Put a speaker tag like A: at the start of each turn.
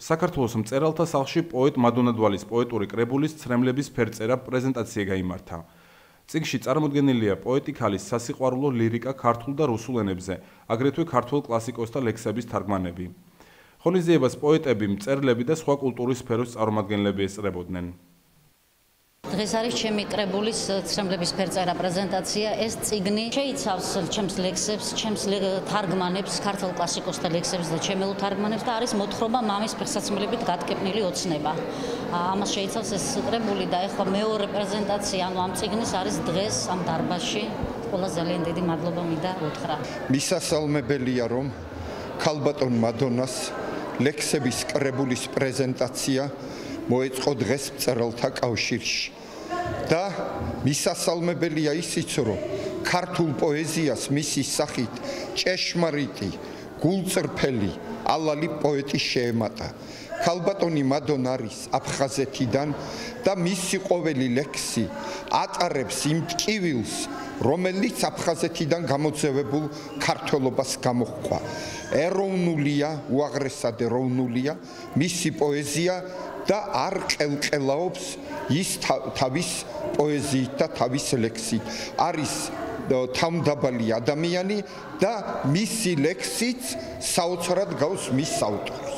A: საქართველოს მწერალთა სახლში პოეტ მადონა დვალის პოეტური კრებულის ცრემლების ფერწერა პრეზენტაცია გაიმართა. წიგნში წარმოდგენილია პოეტი ქალის სასიყვარულო ლირიკა ქართულ და რუსულ ენებზე, აგრეთვე ქართველ კლასიკოსთა ლექსების თარგმანები. ღონისძიებას პოეტები, მწერლები და სხვა კულტურის სფეროს წარმომადგენლები ესწრებოდნენ.
B: დღეს არის ჩემი კრებულის ცრემლების ფერწერა პრეზენტაცია. ეს წიგნი შეიცავს ჩემს ლექსებს, ჩემს თარგმანებს, ქართულ კლასიკოსთა ლექსებს და ჩემეულ თარგმანებს და არის მოთხრობა მამის ფეხსაცმლებით გატკეპნილი ოცნება. ამას შეიცავს ეს კრებული და ეხლა მეორე პრეზენტაცია, ანუ ამ წიგნის არის დღეს ამ დარბაზში. ყველა ძალიან დიდი მადლობა მინდა უთხრა.
C: მისასალმებელია, რომ ქალბატონ მადონას ლექსების კრებულის პრეზენტაცია მოეწყო დღეს მწერალთა კავშირში. და მისასალმებელია ისიც, რომ ქართულ პოეზიას მისი სახით ჭეშმარიტი, გულწრფელი, ალალი პოეტი შეემატა. ქალბატონი მადონა არის აფხაზეთიდან და მისი ყოველი ლექსი ატარებს იმ ტკივილს, რომელიც აფხაზეთიდან გამოძევებულ ქართველობას გამოჰყვა. ეროვნულია, უაღრესად ეროვნულია მისი პოეზია და არ ყელყელაობს ის თავის პოეზიით და თავის ლექსით. არის თავმდაბალი ადამიანი და მისი ლექსიც საოცრად გავს მის ავტორს.